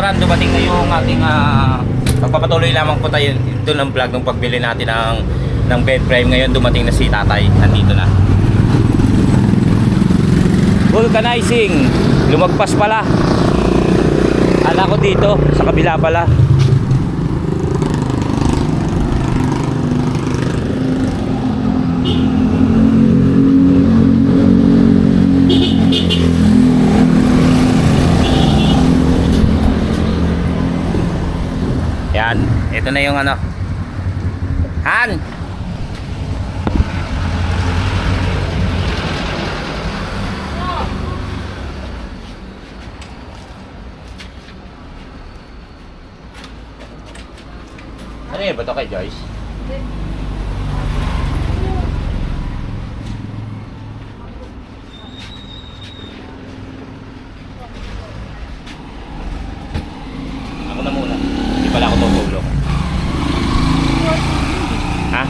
kabaran, dumating na yung ating magpapatuloy lamang po tayo doon ang vlog ng pagbili natin ng bed frame. Ngayon dumating na si tatay, nandito na. Vulcanizing, lumagpas pala. Ala ko dito, sa kabila pala. Yan, ito na yung ano. Han! Ano yun ba ito kay Joyce? Ako na muna. Hindi pala ako tutulong. Ha?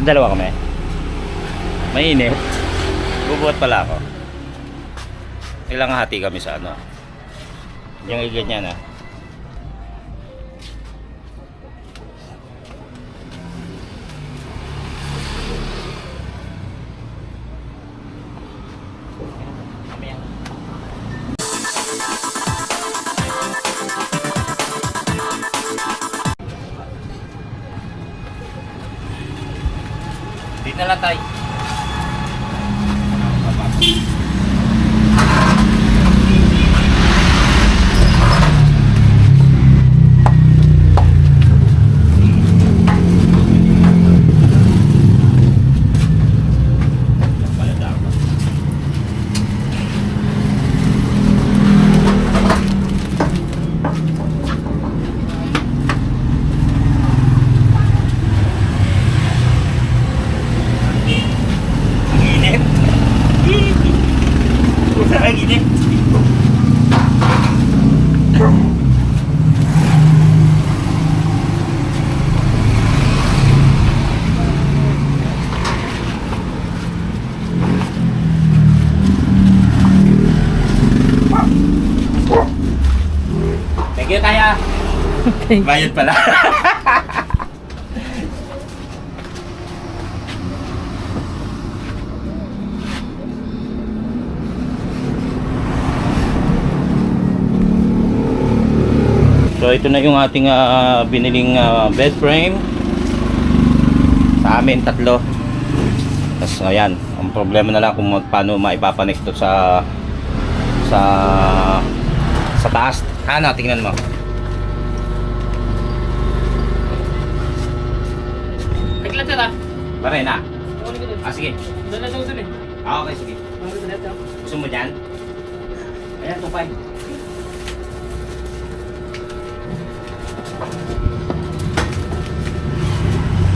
Dalawa kami? Mainit. Bubuhat pala ako. Kailangan hati kami sa ano. Yung iganyan na. Dito na lang tayo. Thank you, Taya. Bayad pala. So ito na yung ating biniling bed frame. Sa amin tatlo. Tapos ayan, ang problema na lang kung paano maipapanek to sa taas. Ano, tingnan mo. Naglat na. Pare na. Sige. Doon na daw dun eh. Okay, sige. Gusto mo dyan? Ayan, tupay.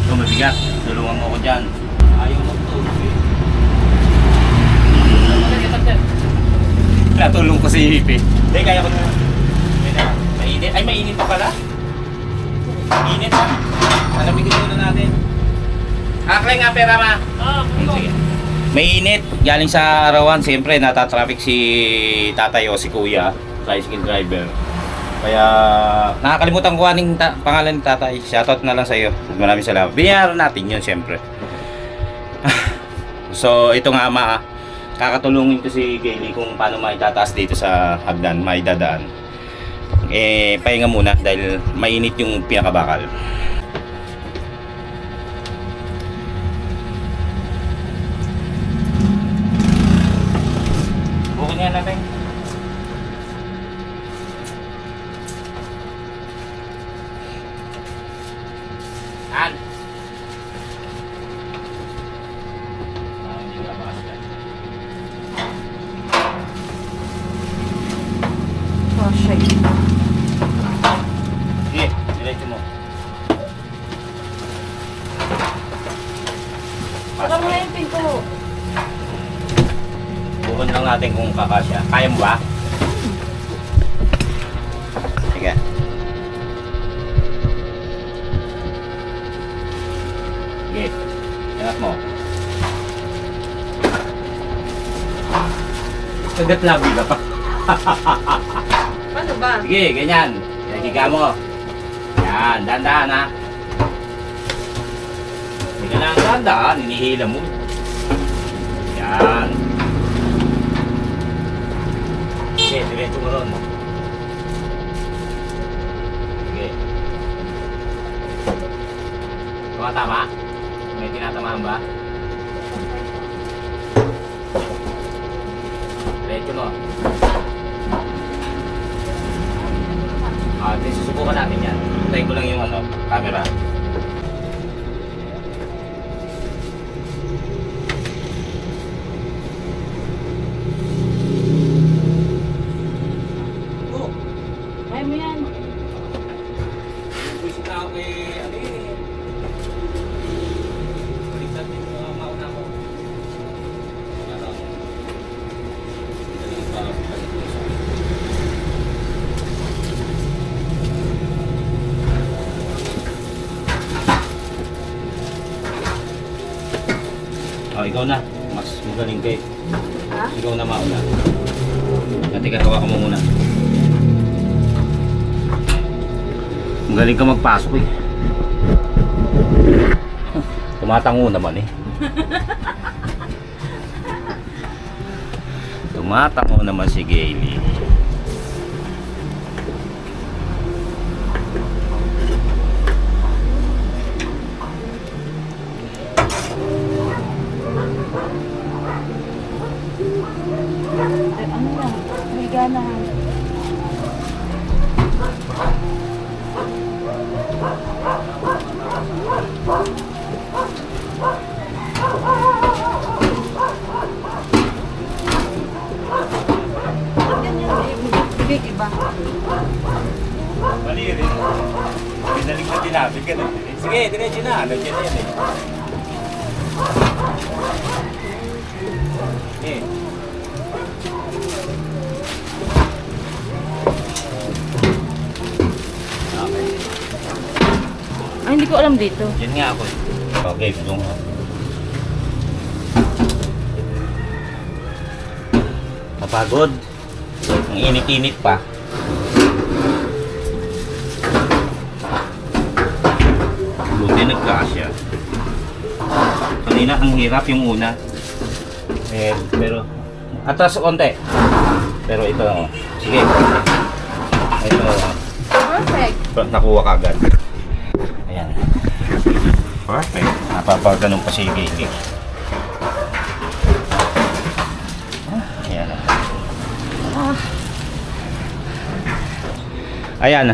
Ito, mabigat. Tulungan mo ko dyan. Ayaw mo ito. Natulong ko si Hippie. Hindi, kaya ko na. Mainit. Ay, mainit pa pala. Mainit ha. Malamigin muna natin. Aklay nga pera ma. Sige. Mainit. Galing sa arawan. Siyempre, natatraffic si tatay o si kuya. Tricycle driver. Kaya, nakakalimutan ko aning pangalan ni tatay. Shoutout na lang sa iyo. Maraming salamat. Binayaran natin yun, siyempre. So, ito nga ama. Kakatulungin ko si Gailey kung paano maitataas dito sa hagdan, maidadaan. Pahinga muna dahil mainit yung pinakabakal. Bukod nga natin. An! Sige, diretso mo. Saka mo na yung pinto. Bukod lang natin kung kakasya. Kaya mo ba? Sige. Sige. Ingat mo. Kagat labi ka pa. Paano? ba? Sige, ganyan. Higa mo. Yan, dahan-dahan ha. Hindi ka lang dahan-dahan, hinihila mo. Yan. Sige, diretso mo ron. Sige. Tumatama? May tinatamaan ba? Diretso mo. Susubukan natin yan. Tayo ko lang yung camera. Oh, Kaya mo yan. buwisit na ako kay ano yun eh. Baliktad din mga mauna ko. Oh, ikaw na. Mas magaling kay. Ha? Ikaw na mauna. Teka, hawa ka mo muna. Magaling ka magpasok eh. Tumatango naman eh. Tumatango naman si Gailey. Ano yan? May ganahan. Bigay iba. Mali rin. Pinalig na tinapit ka na. Sige, diretso na. Ano dyan na yan eh. Eh. Okay. Ay, hindi ko alam dito. Yan nga ako. Okay, bulong ako. Napagod. Ang init-init pa. Buti nagkasya. Kanina ang hirap yung una. Pero atras konti. Pero ito oh. Sige. Ito Perfect. nakuha ka agad. Ayan. Perfect. Napapagano'n pa si Gailey. Ayan. Ayan.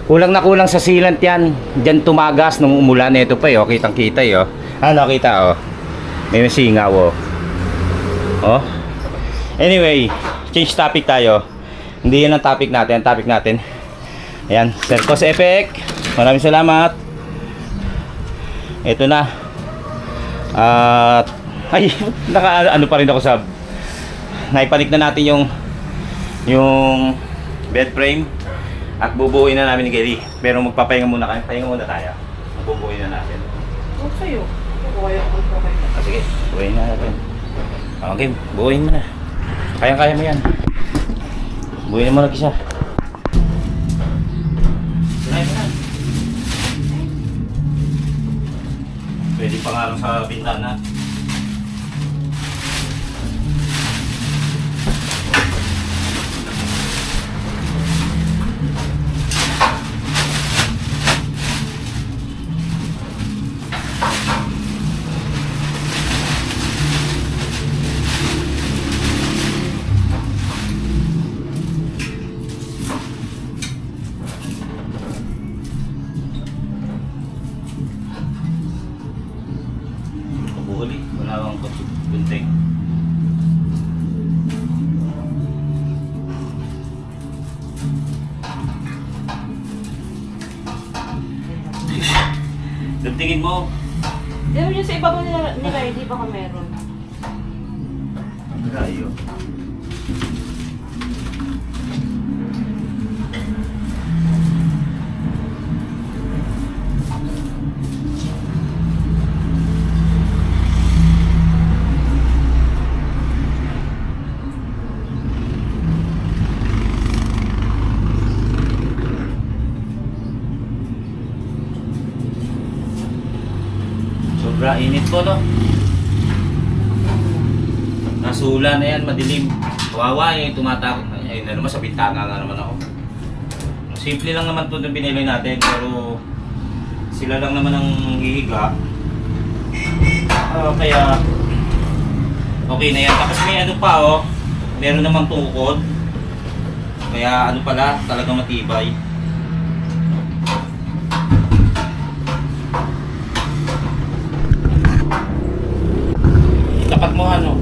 Kulang na kulang sa sealant yan. Diyan tumagas nung umulan. Ito pa oh. Kitang kita oh. Nakita oh. May singaw oh. Oh. Anyway, change topic tayo. Hindi yan ang topic natin. Ang topic natin. Ayan. Circus effect. Maraming salamat. Ito na. Ay, ano pa rin ako sa naipanik na natin yung bed frame at bubuuin na namin ni Gailey. Pero magpapahinga muna kayo. Pahinga muna tayo. Bubuuin na natin. Huwag sa'yo. Huwag Sige, buuin na natin. Okay, buuin mo na. Kaya-kaya mo yan. Buuin mo na isa. Sinay mo na. Pwede pa nga lang sa bintana. Buhuli, wala bang gunting. Guntingin mo. Di ba yung sa iba ko nila, hindi pa ka meron. Rayo. Sobra init po, no? Nasula na yan, madilim. Kawawa eh, tumatakot. Ayun na naman, sa bintana na naman ako. Simple lang naman ito yung binili natin, pero sila lang naman ang hihiga. Kaya okay na yan. Tapos may ano pa oh, meron namang tukod. Kaya ano pala, talagang matibay. Tapat mo ano,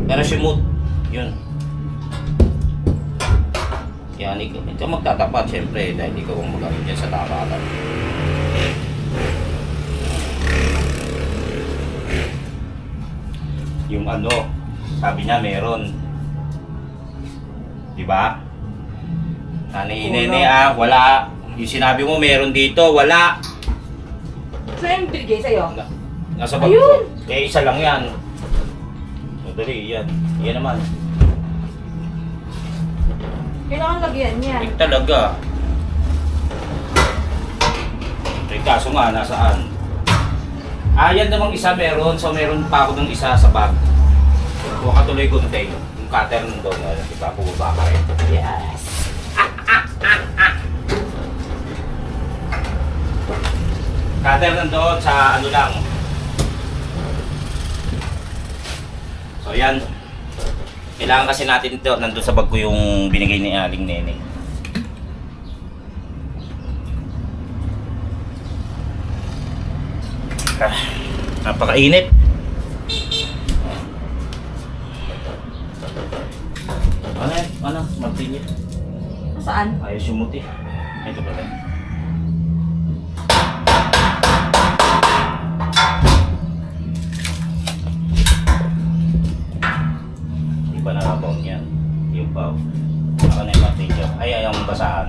pero simut, yun. Yan, ikaw magtatapat syempre dahil ikaw ang magaling dyan sa tapatan. Yung ano, sabi niya meron. Diba? Nani-nene wala. Yung sinabi mo meron dito, wala. Saan yung bigay sa'yo? Nasa bag ko. Ayun! Eh, isa lang yan. Madali, yan. Yan naman. Kailangan lagyan yan. Eh, talaga. Eh, kaso nga, nasaan? Yan namang isa meron. So, meron pa ako ng isa sa bag. Huwag ka tuloy gunting. Yung cutter nandun. Diba, bubaba ka rin. Yes! Cutter nandun sa ano lang. So, yan. Kailangan kasi natin ito, nandun sa bag ko yung binigay ni Aling Nene. Napakainit. Ano? Martilyo. Saan? Ayos yung muti. Ito pala. Iba na rabaw niyan. Yung pao. Ako na yung martilyo. Ay, ayaw mong basahan.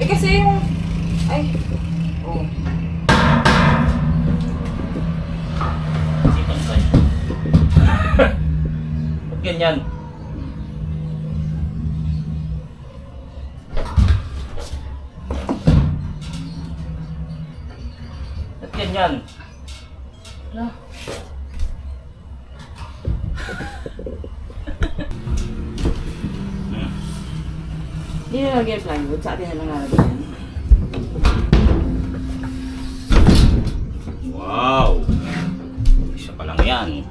Kasi yung... Ay... Oh. Hindi pantay. Ba't ganyan? Ba't ganyan? Ano? Hindi na lagyan plywood, sa atin na lang nalagyan. Wow! Isa pa lang yan.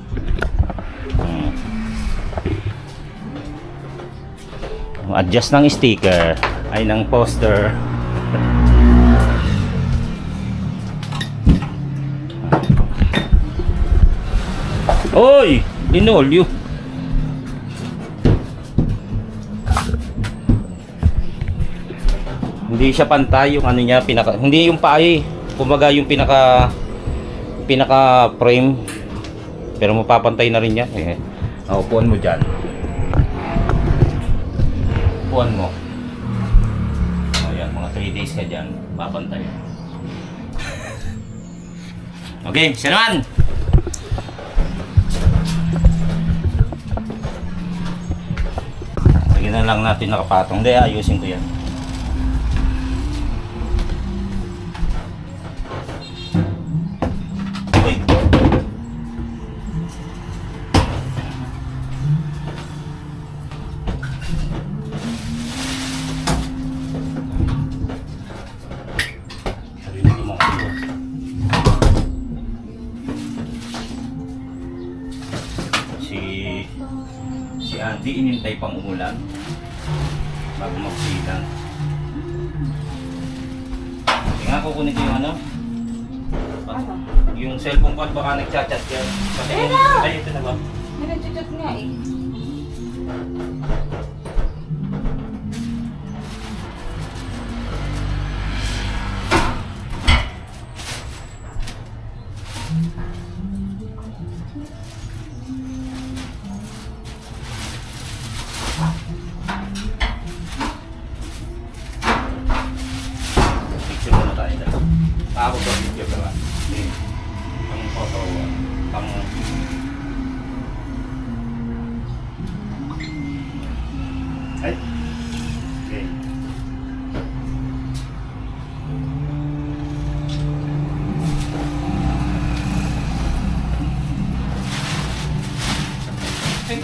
Adjust ng sticker ay ng poster. Oy! Linolyo! Hindi siya pantay yung ano niya, hindi yung paa kumbaga yung pinaka frame, pero mapapantay na rin yan eh. Upuan mo dyan, upuan mo. Ayan, mga 3 days ka dyan, papantay. Okay, siya naman. Lagyan na lang natin nakapatong. Hindi, ayusin ko yan. Si Andy inintay pang umulan bago magsilang. Tingnan ko kunin ko yung ano? Yung cellphone ko at baka nagchat-chat yan. Ay, ito na ba? May nagchat nga eh.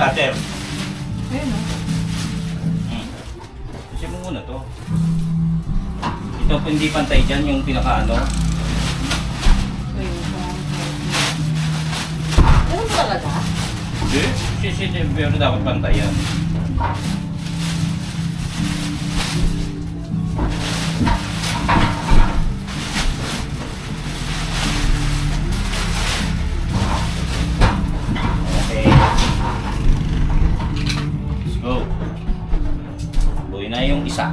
cutter. Ayun o. Kasi mo muna to. Ito po hindi pantay dyan yung pinaka-ano. Ayun. Ganun ba talaga? Hindi. Pero dapat pantay yan. Okay. Let's go. Buhay na yung isa.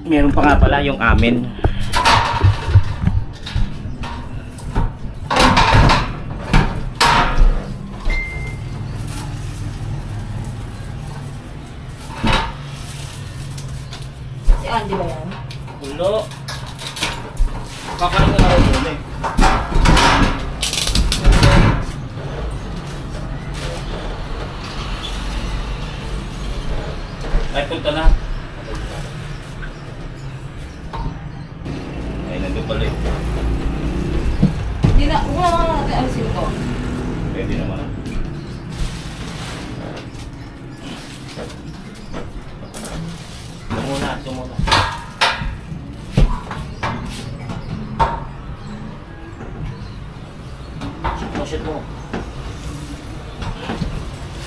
Meron pa nga pala yung amin. Si Andy ba yan? Ulo. Kakaroon na rin yun eh. Ay, punta na. Ay, nandun pala eh. Hindi na, wala naman natin alisin to. Pwede naman ah. Ito muna. Shoot mo.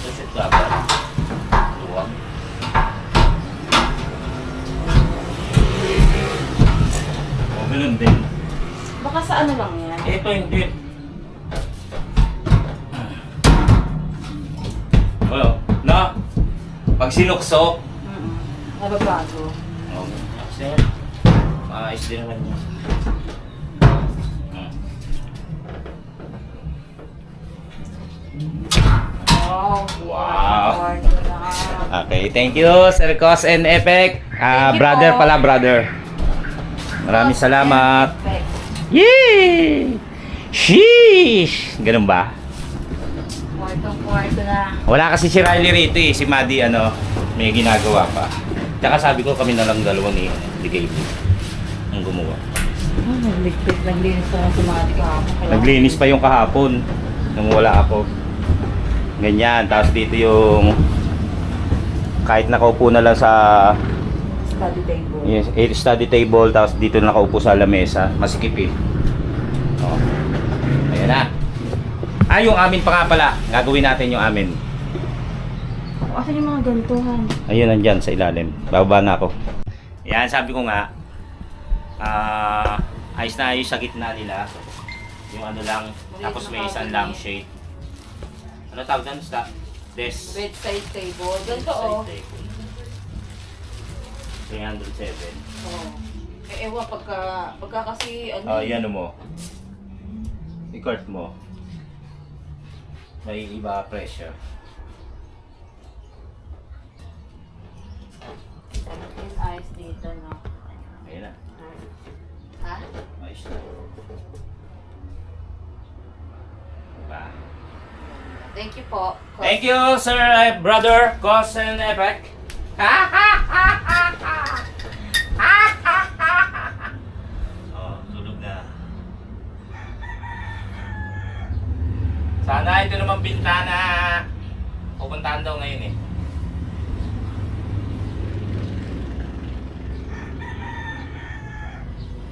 Shoot ka ba? Luwag. O, ganun din. Baka sa ano lang yan? Ito hindi. Well, na. Pag sinuksok, Nababago. okay. Sir, maayos din naman yun. Wow. Okay, thank you, Sir Cos and Epic. Thank you Brother po. pala, brother. Maraming salamat. Yay! Sheesh! Ganun ba? Kwartong-kwarto na. Wala kasi si Riley rito eh. Si Maddie may ginagawa pa. Tsaka sabi ko kami na lang dalawa ni Gabe ang gumawa. Naglinis pa ng sumati kahapon. Naglinis pa yung kahapon nung wala ako. Ganyan. Tapos dito yung kahit nakaupo na lang sa Study table. yes, study table. Tapos dito nakaupo sa lamesa. Masikip eh. Oh. Ayan na. Yung amin pa nga pala. Gagawin natin yung amin. Asan yung mga gantuhan? Ayun, nandyan sa ilalim. Bababa na ako. Yan, sabi ko nga, ayos na ayos sa gitna nila. Yung ano lang, tapos may isang lampshade. Ano tawag dyan? Desk. Bedside table. Ganito oh. 307. Oh. Ewan, pagka kasi ano. Yan mo. I-cart mo. May iba pressure. Yung ayos dito, no? Ayun na. Ha? Ayos na. Diba? Thank you po. Thank you, sir, brother, Cos and Epic. Oh, tulog na. Sana ito naman bintana. Pupuntahan daw ngayon eh.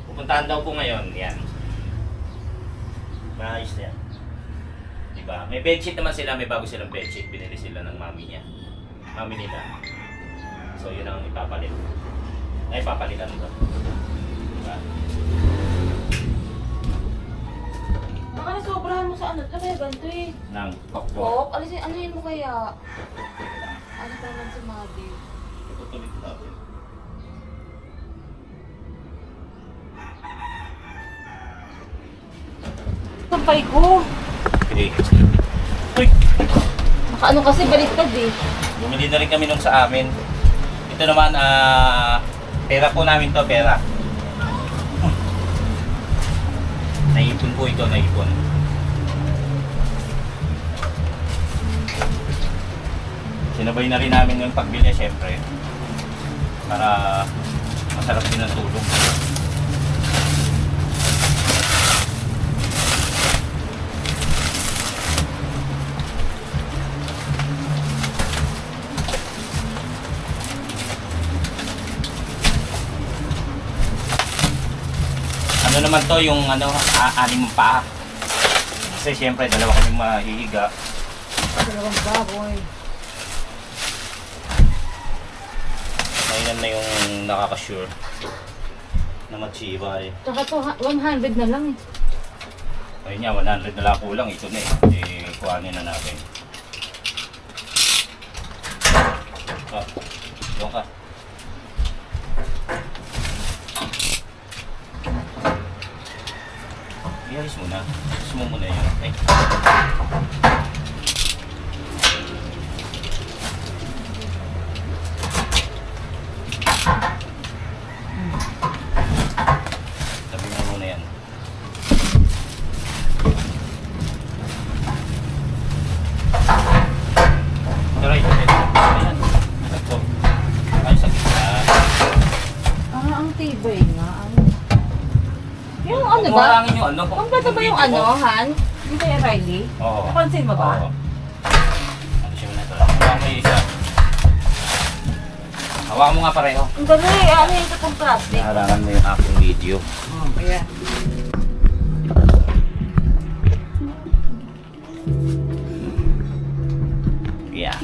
Pupuntahan daw po ngayon, yan. Maayos na yan. Diba? May bedsheet naman sila, may bago silang bedsheet. Binili sila ng mami niya. Mami nila. So yun ang ipapalit. Ay, papalitan ko. Diba? Baka nasobrahan mo sa ano to, kaya ganito eh. Nang kokbo. Oh, alisin, ano yun mo kaya? Ano pa naman si Maddie? Tutuloy ko natin. Sampay ko. Okay. Uy! Ano kasi baliktad eh. Bumili na rin kami nung sa amin. Ito naman, pera po namin to, pera. Naipon po ito, naipon. Sinabay na rin namin yung pagbili, syempre. Para masarap din ang tulog. naman to yung ano, anim pa. Kasi syempre dalawa kami mahihiga. Dalawang baboy. Mainan na yung nakaka-sure na matsibay. Tsaka to, 100 na lang eh. Ayun nga, 100 na lang kulang. Ito na eh. Kuhanin na natin. Ah, doon ka. Iayos mo na. Iayos mo muna yun. Ay. Tabi mo muna yan. Taray, ayan. Ito. Ay, sa gitna. Ang tibay nga. Yung ano ba? Kumarangin yung ano. Kompleto ba yung ano, Han? Yung kay Riley? Oo. Napansin mo ba? Oo. Ano siya na ito? Hawakan mo yung isa. Hawakan mo nga pareho. Ang dali, ano yung itong plastic? Naharangan mo yung aking video. Ayan. Yan.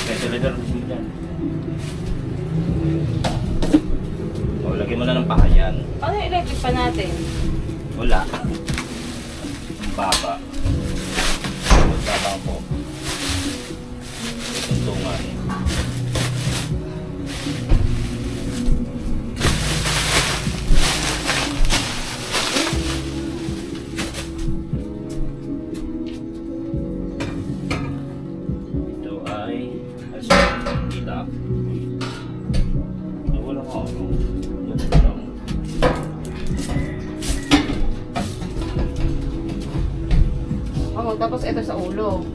Ventilator machine yan. O, lagyan mo na ng pahayan. Ano yung electric pa natin? Wala. Ang baba. Magbabang po. Tuntungan. Ito ay itak. Wala ko. Ganito lang. Oo, tapos ito sa ulo.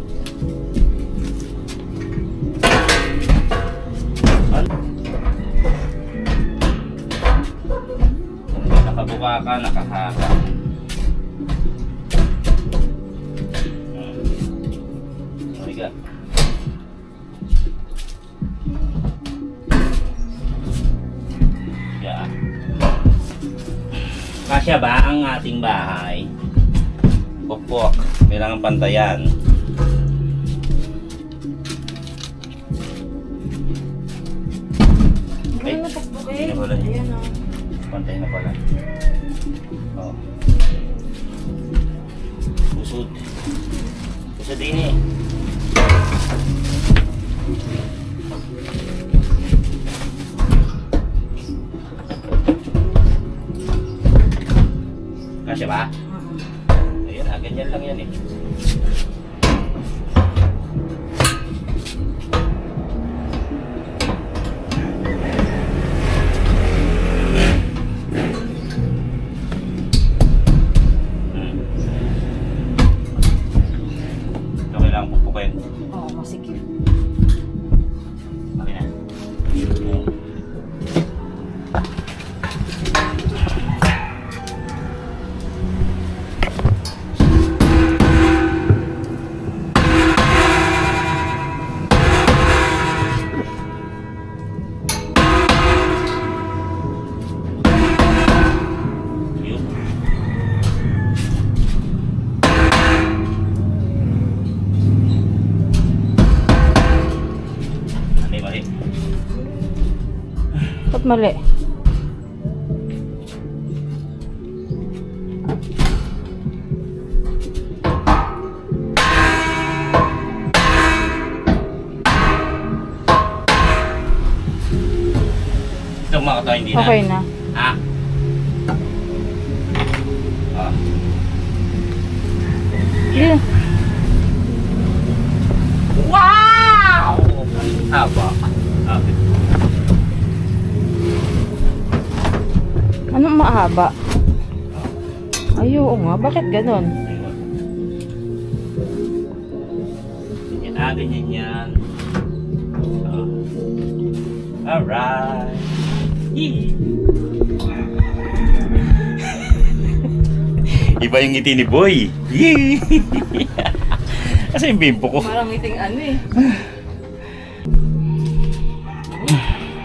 Nakabuka ka, nakahaka. Mariga. Yeah. Kasya ba ang ating bahay? Pokpok. Kailangan pantayan. Ay, Ano na pakpok eh? hindi na pala. Ayan o. Pantay na pala. Oh. Pusod. Pusod din eh. Kasya ba? Ayun ah, ganyan lang yan eh. Ito kailangan pupukin. Oo, masikip. Okay na. Yun. Mali. Ba't mali? Ito makatawa hindi na. Okay na. Ha? Ah. Yeah. Wow! Haba. Okay. Anong mahaba? Ay, oo nga. Bakit ganon? Ayun. Ganyan, ganyan yan. Oh. Alright. Yee. Iba yung ngiti ni Boy. Yee. Kasi yung bimpo ko. Parang ngiting ano eh.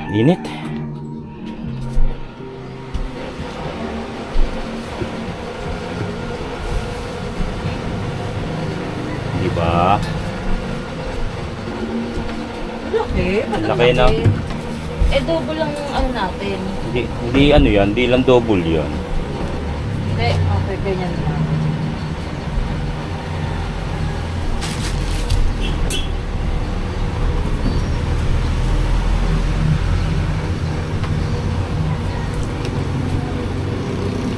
Init. Di ba? Laki. Laki na. Eh, double lang ano natin. Hindi ano yan, hindi lang double yan. Hindi, okay, ganyan na.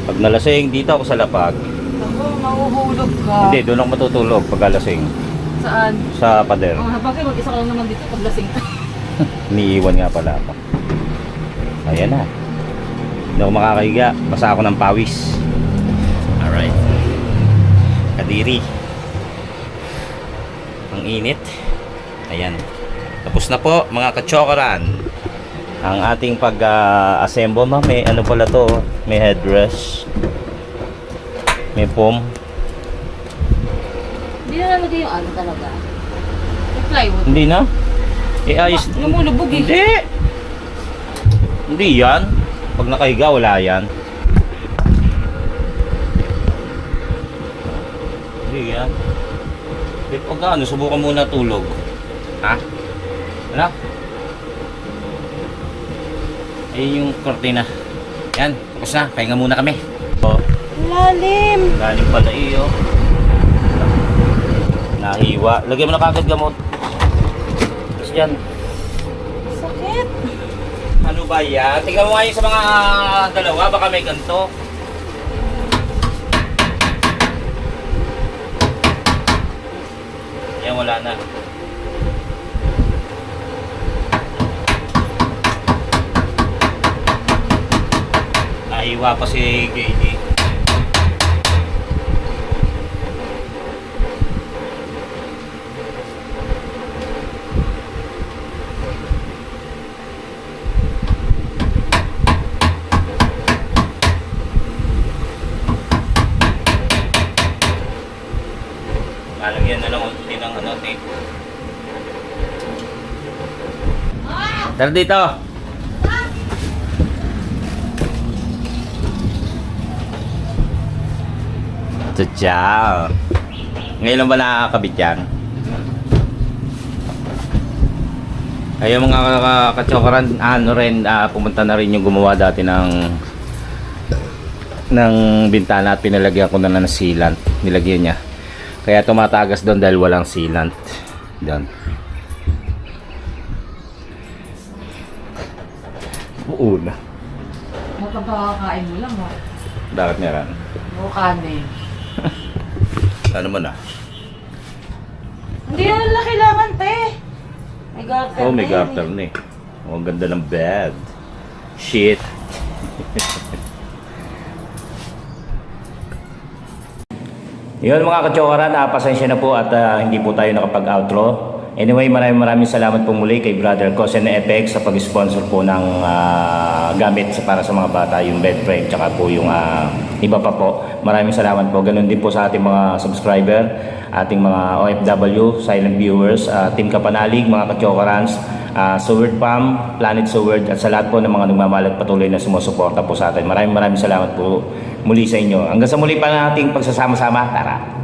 Pag nalasing, dito ako sa lapag. Ako, mahuhulog ka. Hindi, doon ako matutulog pag lasing. Saan? Sa pader. Bakit mag-isa ka lang naman dito pag lasing ka? Iniiwan nga pala ako. Ayan na. Hindi ako makakahiga. Basa ako ng pawis. Alright. Kadiri. Ang init. Ayan. Tapos na po mga kachokaran. Ang ating pag-assemble may ano pala to. May headrest. May foam. Hindi na nalagay yung ano talaga. Yung plywood. Hindi na. Ayos. Lumulubog eh. Hindi. Hindi yan. Pag nakahiga, wala yan. Hindi yan. Pag ano, subukan muna tulog. Ha? Ano? Ayun yung kortina. Yan, tapos na. Pahinga muna kami. Oh, Lalim. galing pala iyo. Nahiwa. Lagyan mo na kagad gamot. Tapos dyan. Sakit. Ano ba yan? Tingnan mo nga yung sa mga dalawa. Baka may ganito. Yan, wala na. Nahiwa pa si JD. Lalagyan na lang ulit ng ano, tape. Tara dito. Ciao. Ngayon lang ba nakakabit yan? Ayun mga kachokaran, ano rin, pumunta na rin yung gumawa dati ng bintana at pinalagyan ko na ng sealant. Nilagyan niya. Kaya tumatagas doon dahil walang sealant. Doon. Buo na. Magpapakain mo lang ha. Bakit meron? Kanin. Ano mo na? Hindi na nila kailangan, te. May garter Oh, may na garter yun na eh. Oh, ang ganda ng bed. Shit. Yun mga kachokaran, pasensya na po at hindi po tayo nakapag-outro. Anyway, maraming salamat po muli kay Brother Cosen FX sa pag-sponsor po ng gamit para sa mga bata, yung bed frame, tsaka po yung iba pa po. Maraming salamat po. Ganun din po sa ating mga subscriber, ating mga OFW, silent viewers, Team Kapanalig, mga kachokarans, Seward Farm, Planet Seward, at sa lahat po ng mga nagmamahal at patuloy na sumusuporta po sa atin. Maraming salamat po muli sa inyo. Hanggang sa muli pa nating pagsasama-sama. Tara!